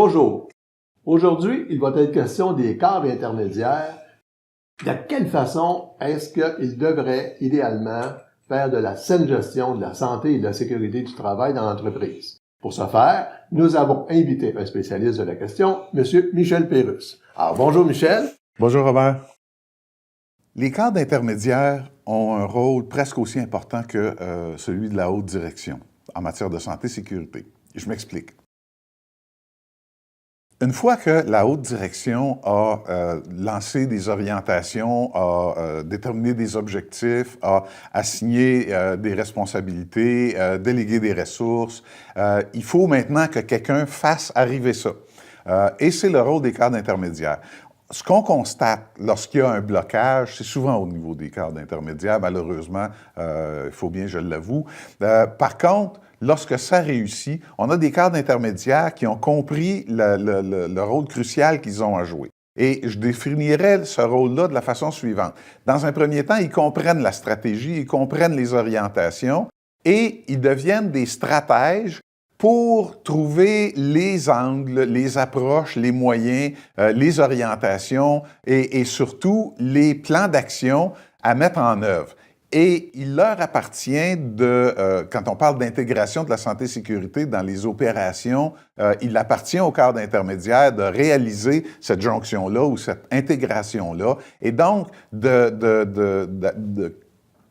Bonjour. Aujourd'hui, il va être question des cadres intermédiaires. De quelle façon est-ce qu'ils devraient idéalement faire de la saine gestion de la santé et de la sécurité du travail dans l'entreprise? Pour ce faire, nous avons invité un spécialiste de la question, M. Michel Pérusse. Alors, bonjour Michel. Bonjour Robert. Les cadres intermédiaires ont un rôle presque aussi important que celui de la haute direction en matière de santé et sécurité. Je m'explique. Une fois que la haute direction a lancé des orientations, a déterminé des objectifs, a assigné des responsabilités, délégué des ressources, il faut maintenant que quelqu'un fasse arriver ça. Et c'est le rôle des cadres intermédiaires. Ce qu'on constate lorsqu'il y a un blocage, c'est souvent au niveau des cadres intermédiaires, malheureusement, il faut bien, je l'avoue. Par contre, lorsque ça réussit, on a des cadres intermédiaires qui ont compris le rôle crucial qu'ils ont à jouer. Et je définirais ce rôle-là de la façon suivante. Dans un premier temps, ils comprennent la stratégie, ils comprennent les orientations et ils deviennent des stratèges pour trouver les angles, les approches, les moyens, les orientations et surtout les plans d'action à mettre en œuvre. Et il leur appartient quand on parle d'intégration de la santé et sécurité dans les opérations, il appartient au cadre intermédiaire de réaliser cette jonction-là ou cette intégration-là et donc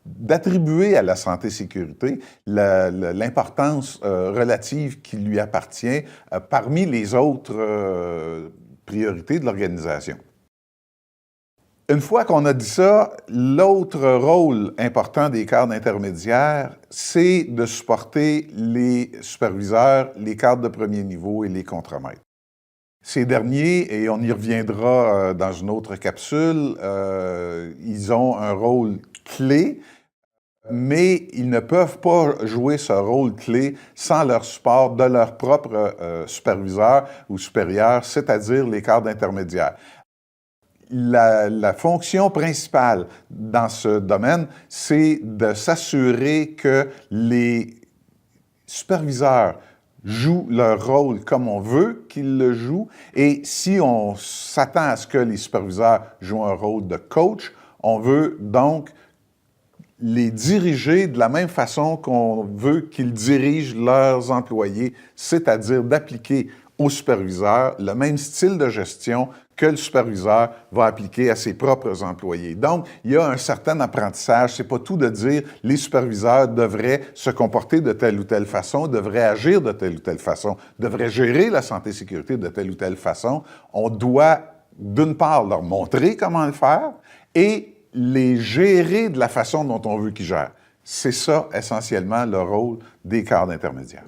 d'attribuer à la santé et sécurité l'importance relative qui lui appartient parmi les autres priorités de l'organisation. Une fois qu'on a dit ça, l'autre rôle important des cadres intermédiaires, c'est de supporter les superviseurs, les cadres de premier niveau et les contremaîtres. Ces derniers, et on y reviendra dans une autre capsule, ils ont un rôle clé, mais ils ne peuvent pas jouer ce rôle clé sans leur support de leur propre superviseur ou supérieur, c'est-à-dire les cadres intermédiaires. La fonction principale dans ce domaine, c'est de s'assurer que les superviseurs jouent leur rôle comme on veut qu'ils le jouent. Et si on s'attend à ce que les superviseurs jouent un rôle de coach, on veut donc les diriger de la même façon qu'on veut qu'ils dirigent leurs employés, c'est-à-dire d'appliquer au superviseur le même style de gestion que le superviseur va appliquer à ses propres employés. Donc, il y a un certain apprentissage. C'est pas tout de dire les superviseurs devraient se comporter de telle ou telle façon, devraient agir de telle ou telle façon, devraient gérer la santé et sécurité de telle ou telle façon. On doit, d'une part, leur montrer comment le faire et les gérer de la façon dont on veut qu'ils gèrent. C'est ça, essentiellement, le rôle des cadres intermédiaires.